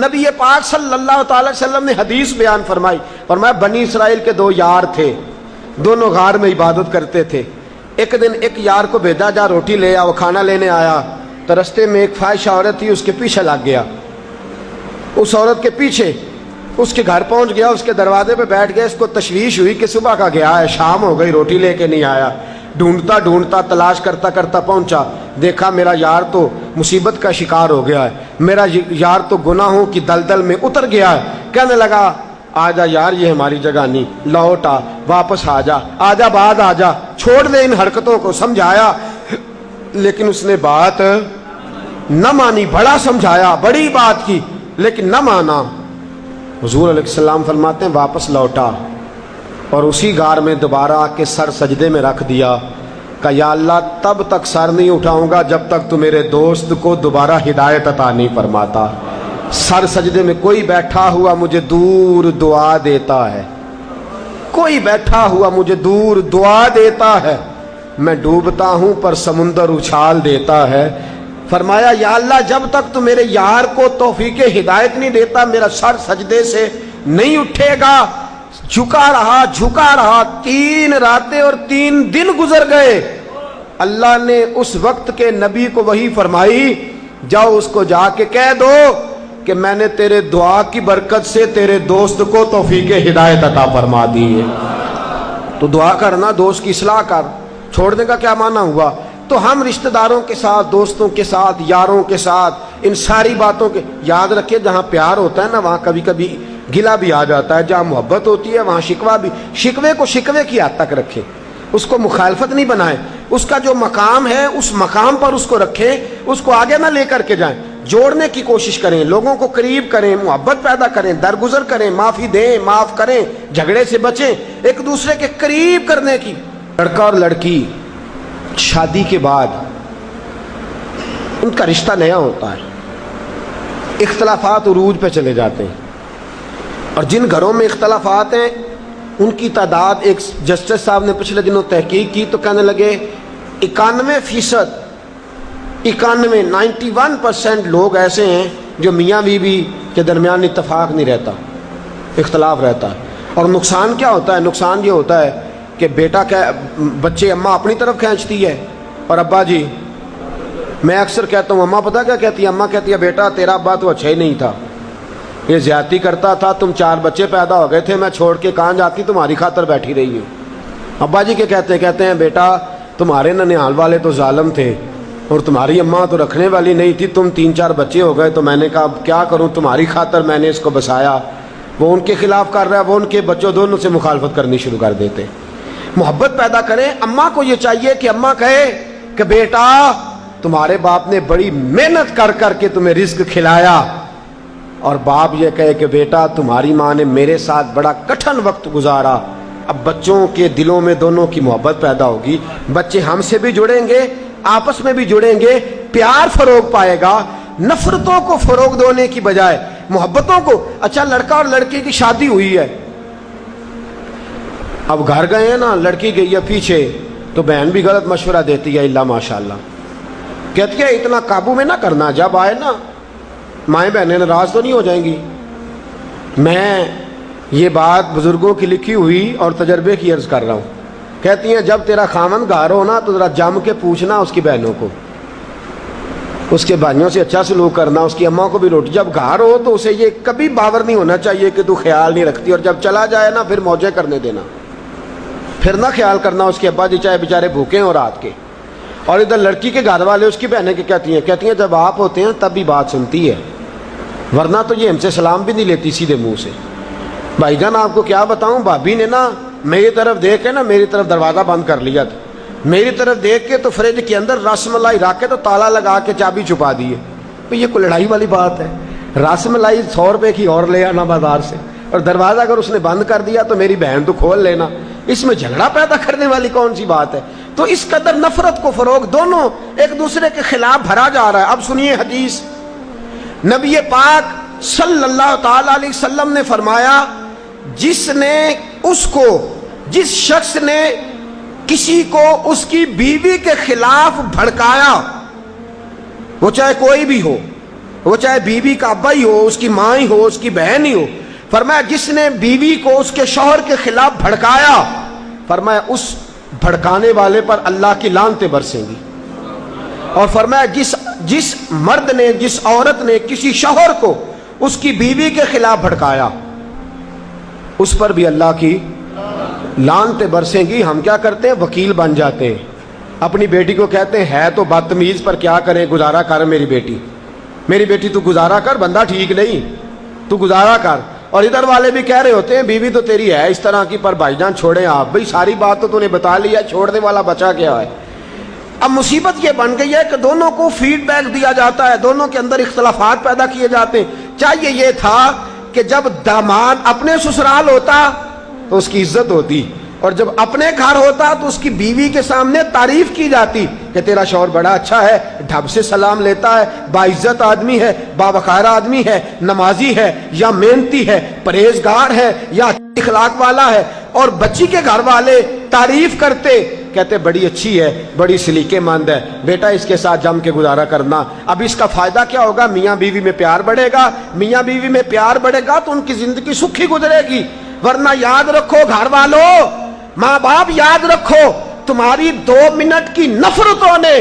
نبی پاک صلی اللہ تعالی وسلم نے حدیث بیان فرمائی، فرمایا بنی اسرائیل کے دو یار تھے، دونوں غار میں عبادت کرتے تھے۔ ایک دن ایک یار کو بھیجا جا روٹی لے آ، وہ کھانا لینے آیا تو رستے میں ایک فاحشہ عورت تھی، اس کے پیچھے لگ گیا، اس عورت کے پیچھے اس کے گھر پہنچ گیا، اس کے دروازے پہ بیٹھ گیا۔ اس کو تشویش ہوئی کہ صبح کا گیا ہے، شام ہو گئی، روٹی لے کے نہیں آیا۔ ڈھونڈتا ڈھونڈتا تلاش کرتا کرتا پہنچا، دیکھا میرا یار تو مصیبت کا شکار ہو گیا ہے، میرا یار تو گناہوں کی دلدل میں اتر گیا ہے۔ کہنے لگا آ جا یار، یہ ہماری جگہ نہیں، لوٹ آ، واپس آ جا، آ جا بعد آ جا، چھوڑ دے ان حرکتوں کو۔ سمجھایا لیکن اس نے بات نہ مانی، بڑا سمجھایا، بڑی بات کی لیکن نہ مانا۔ حضور علیہ السلام فرماتے ہیں واپس لوٹا اور اسی غار میں دوبارہ آ کے سر سجدے میں رکھ دیا کہ یا اللہ تب تک سر نہیں اٹھاؤں گا جب تک تو میرے دوست کو دوبارہ ہدایت عطا نہیں فرماتا۔ سر سجدے میں کوئی بیٹھا ہوا مجھے دور دعا دیتا ہے، کوئی بیٹھا ہوا مجھے دور دعا دیتا ہے، میں ڈوبتا ہوں پر سمندر اچھال دیتا ہے۔ فرمایا یا اللہ جب تک تو میرے یار کو توفیق ہدایت نہیں دیتا میرا سر سجدے سے نہیں اٹھے گا۔ جھکا رہا 3 راتیں اور 3 دن گزر گئے۔ اللہ نے اس وقت کے نبی کو وحی فرمائی جاؤ اس کو جا کے کہہ دو کہ میں نے تیرے دعا کی برکت سے تیرے دوست کو توفیق ہدایت عطا فرما دی ہے۔ تو دعا کرنا، دوست کی اصلاح کر، چھوڑنے کا کیا معنی ہوا؟ تو ہم رشتہ داروں کے ساتھ، دوستوں کے ساتھ، یاروں کے ساتھ ان ساری باتوں کے یاد رکھیں، جہاں پیار ہوتا ہے نا وہاں کبھی کبھی گلہ بھی آ جاتا ہے، جہاں محبت ہوتی ہے وہاں شکوہ بھی۔ شکوے کو شکوے کی حد تک رکھیں، اس کو مخالفت نہیں بنائیں، اس کا جو مقام ہے اس مقام پر اس کو رکھیں، اس کو آگے نہ لے کر کے جائیں۔ جوڑنے کی کوشش کریں، لوگوں کو قریب کریں، محبت پیدا کریں، درگزر کریں، معافی دیں، معاف کریں، جھگڑے سے بچیں، ایک دوسرے کے قریب کرنے کی۔ لڑکا اور لڑکی شادی کے بعد ان کا رشتہ نیا ہوتا ہے، اختلافات عروج پہ چلے جاتے ہیں، اور جن گھروں میں اختلافات ہیں ان کی تعداد، ایک جسٹس صاحب نے پچھلے دنوں تحقیق کی تو کہنے لگے 91% لوگ ایسے ہیں جو میاں بیوی کے درمیان اتفاق نہیں رہتا، اختلاف رہتا ہے۔ اور نقصان کیا ہوتا ہے؟ نقصان یہ ہوتا ہے کہ بچے اماں اپنی طرف کھینچتی ہے اور ابا جی، میں اکثر کہتا ہوں اماں پتہ کیا کہتی ہے؟ اماں کہتی ہے بیٹا تیرا ابا تو اچھا ہی نہیں تھا، یہ زیادتی کرتا تھا، تم 4 بچے پیدا ہو گئے تھے، میں چھوڑ کے کہاں جاتی، تمہاری خاطر بیٹھی رہی ہوں۔ ابا جی کے کہتے ہیں بیٹا تمہارے ننیال والے تو ظالم تھے اور تمہاری اماں تو رکھنے والی نہیں تھی، تم 3-4 بچے ہو گئے تو میں نے کہا اب کیا کروں، تمہاری خاطر میں نے اس کو بسایا۔ وہ ان کے خلاف کر رہا ہے، وہ ان کے بچوں دونوں سے مخالفت کرنی شروع کر دیتے۔ محبت پیدا کریں۔ اماں کو یہ چاہیے کہ اماں کہے کہ بیٹا تمہارے باپ نے بڑی محنت کر کر کے تمہیں رزق کھلایا، اور باپ یہ کہے کہ بیٹا تمہاری ماں نے میرے ساتھ بڑا کٹھن وقت گزارا۔ اب بچوں کے دلوں میں دونوں کی محبت پیدا ہوگی، بچے ہم سے بھی جڑیں گے، آپس میں بھی جڑیں گے، پیار فروغ پائے گا، نفرتوں کو فروغ دینے کی بجائے محبتوں کو۔ اچھا لڑکا اور لڑکی کی شادی ہوئی ہے، اب گھر گئے ہیں نا، لڑکی گئی ہے پیچھے تو بہن بھی غلط مشورہ دیتی ہے، اللہ ماشاءاللہ کہتی ہے اتنا قابو میں نہ کرنا، جب آئے نا مائیں بہنیں ناراض تو نہیں ہو جائیں گی۔ میں یہ بات بزرگوں کی لکھی ہوئی اور تجربے کی عرض کر رہا ہوں۔ کہتی ہیں جب تیرا خامن گھر ہو نا تو ذرا جم کے پوچھنا اس کی بہنوں کو، اس کے بھائیوں سے اچھا سلوک کرنا، اس کی اماں کو بھی روٹی، جب گھر ہو تو اسے یہ کبھی باور نہیں ہونا چاہیے کہ تو خیال نہیں رکھتی، اور جب چلا جائے نا پھر موجیں کرنے دینا، پھر نہ خیال کرنا اس کے ابا جی چاہے بیچارے بھوکے ہیں اور رات کے۔ اور ادھر لڑکی کے گھر والے اس کی بہنیں کہتی ہیں جب آپ ہوتے ہیں تب بھی بات سنتی ہے، ورنہ تو یہ ہم سے سلام بھی نہیں لیتی سیدھے منہ سے۔ بھائی جان آپ کو کیا بتاؤں، بھابی نے نا میری طرف دیکھ کے نا میری طرف دروازہ بند کر لیا تھا، میری طرف دیکھ کے تو فریج کے اندر رس ملائی رکھ کے تو تالا لگا کے چابی چھپا دی ہے۔ تو یہ کوئی لڑائی والی بات ہے؟ رس ملائی 100 روپے کی اور لے آنا بازار سے، اور دروازہ اگر اس نے بند کر دیا تو میری بہن تو کھول لینا، اس میں جھگڑا پیدا کرنے والی کون سی بات ہے؟ تو اس قدر نفرت کو فروغ، دونوں ایک دوسرے کے خلاف بھرا جا رہا ہے۔ اب سنیے حدیث، نبی پاک صلی اللہ تعالی علیہ وسلم نے فرمایا جس شخص نے کسی کو اس کی بیوی کے خلاف بھڑکایا، وہ چاہے کوئی بھی ہو، وہ چاہے بیوی کا ابا ہی ہو، اس کی ماں ہی ہو، اس کی بہن ہی ہو، فرمایا جس نے بیوی کو اس کے شوہر کے خلاف بھڑکایا، فرمایا اس بھڑکانے والے پر اللہ کی لعنتیں برسیں گی۔ اور فرمایا جس مرد نے، جس عورت نے کسی شوہر کو اس کی بیوی کے خلاف بھڑکایا، اس پر بھی اللہ کی لعنتیں برسیں گی۔ ہم کیا کرتے ہیں؟ وکیل بن جاتے ہیں، اپنی بیٹی کو کہتے ہیں ہے تو بدتمیز پر کیا کریں، گزارا کر میری بیٹی تو گزارا کر، بندہ ٹھیک نہیں، تو گزارا کر۔ اور ادھر والے بھی کہہ رہے ہوتے ہیں بیوی تو تیری ہے اس طرح کی، پر بھائی جان چھوڑیں آپ، بھئی ساری بات تو نے بتا لیا، چھوڑنے والا بچا کیا ہے؟ اب مصیبت یہ بن گئی ہے کہ دونوں کو فیڈ بیک دیا جاتا ہے، دونوں کے اندر اختلافات پیدا کیے جاتے ہیں۔ چاہیے یہ تھا کہ جب داماد اپنے سسرال ہوتا تو اس کی عزت ہوتی، اور جب اپنے گھر ہوتا تو اس کی بیوی کے سامنے تعریف کی جاتی کہ تیرا شوہر بڑا اچھا ہے، ڈھب سے سلام لیتا ہے، باعزت آدمی ہے، باوقار آدمی ہے، نمازی ہے یا محنتی ہے، پرہیزگار ہے یا اخلاق والا ہے۔ اور بچی کے گھر والے تعریف کرتے، کہتے بڑی اچھی ہے، بڑی سلیقے مند ہے، بیٹا اس کے ساتھ جم کے گزارا کرنا۔ اب اس کا فائدہ کیا ہوگا؟ میاں بیوی میں پیار بڑھے گا، میاں بیوی میں پیار بڑھے گا تو ان کی زندگی سکھی گزرے گی۔ ورنہ یاد رکھو گھر والوں، ماں باپ یاد رکھو، تمہاری 2 منٹ کی نفرتوں نے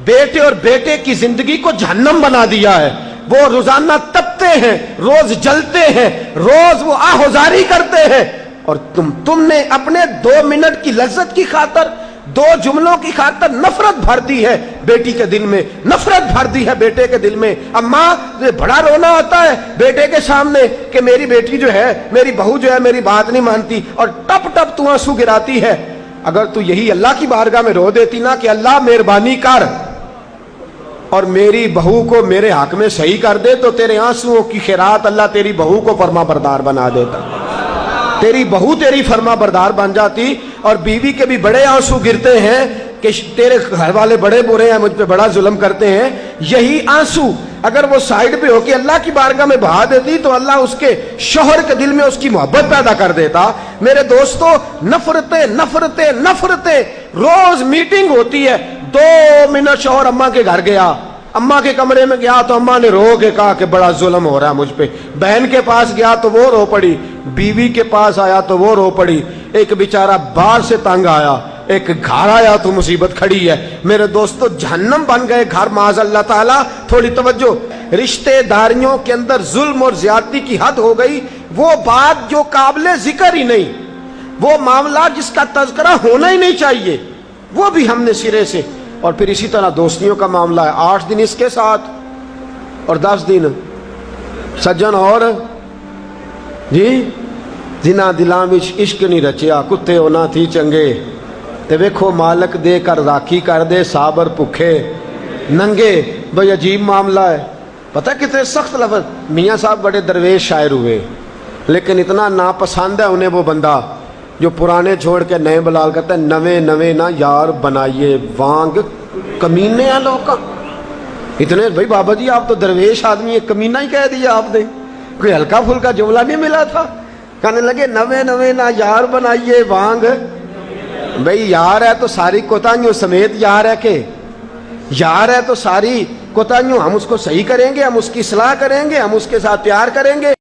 بیٹے اور بیٹے کی زندگی کو جہنم بنا دیا ہے۔ وہ روزانہ تپتے ہیں، روز جلتے ہیں، روز وہ آہوزاری کرتے ہیں، اور تم نے اپنے 2 منٹ کی لذت کی خاطر، 2 جملوں کی خاطر نفرت بھر دی ہے بیٹی کے دل میں، نفرت بھر دی ہے بیٹے کے دل میں۔ اماں بڑا رونا آتا ہے بیٹے کے سامنے کہ میری بیٹی جو ہے، میری بہو جو ہے میری بات نہیں مانتی، اور ٹپ ٹپ تو آنسو گراتی ہے۔ اگر تو یہی اللہ کی بارگاہ میں رو دیتی نا کہ اللہ مہربانی کر اور میری بہو کو میرے حق میں صحیح کر دے، تو تیرے آنسوؤں کی خیرات اللہ تیری بہو کو فرما بردار بنا دیتا، تیری بہو تیری فرما بردار بن جاتی۔ اور بیوی کے بھی بڑے آنسو گرتے ہیں کہ تیرے گھر والے بڑے برے ہیں، مجھ پہ بڑا ظلم کرتے ہیں۔ یہی آنسو اگر وہ سائیڈ پہ ہو کے اللہ کی بارگاہ میں بہا دیتی تو اللہ اس کے شوہر کے دل میں اس کی محبت پیدا کر دیتا۔ میرے دوستو، نفرتیں نفرتیں نفرتیں، روز میٹنگ ہوتی ہے۔ 2 منٹ شوہر اماں کے گھر گیا، اماں کے کمرے میں گیا تو اماں نے رو کے کہا کہ بڑا ظلم ہو رہا ہے مجھ پہ۔ بہن کے پاس گیا تو وہ رو پڑی، بیوی کے پاس آیا تو وہ رو پڑی۔ ایک بیچارہ باہر سے تنگ آیا، ایک گھر آیا تو مصیبت کھڑی ہے۔ میرے دوستو، جہنم بن گئے گھر معاذ اللہ تعالی۔ تھوڑی توجہ، رشتے داریوں کے اندر ظلم اور زیادتی کی حد ہو گئی، وہ بات جو قابل ذکر ہی نہیں، وہ معاملہ جس کا تذکرہ ہونا ہی نہیں چاہیے، وہ بھی ہم نے سرے سے۔ اور پھر اسی طرح دوستیوں کا معاملہ ہے، 8 دن اس کے ساتھ اور 10 دن سجن اور جی جنا دلاں وچ عشق نہیں رچیا، کتے ہونا تھی چنگے، تے ویکھو مالک دے کر راکھی کر دے صابر بھکھے ننگے۔ بھئی عجیب معاملہ ہے، پتہ کتنے سخت لفظ۔ میاں صاحب بڑے درویش شاعر ہوئے، لیکن اتنا ناپسند ہے انہیں وہ بندہ جو پرانے چھوڑ کے نئے بلال کرتا ہے۔ نوے نوے نہ یار بنائیے وانگ کمینے ہیں لوگ کا۔ اتنے بھائی بابا جی آپ تو درویش آدمی ہے، کمینہ ہی کہہ دیا آپ نے، کوئی ہلکا پھلکا جملہ نہیں ملا تھا۔ کہنے لگے نوے نوے نہ یار بنائیے وانگ۔ بھائی یار ہے تو ساری کوتاہیوں سمیت یار ہے، کہ یار ہے تو ساری کوتاہیوں ہم اس کو صحیح کریں گے، ہم اس کی اصلاح کریں گے، ہم اس کے ساتھ پیار کریں گے۔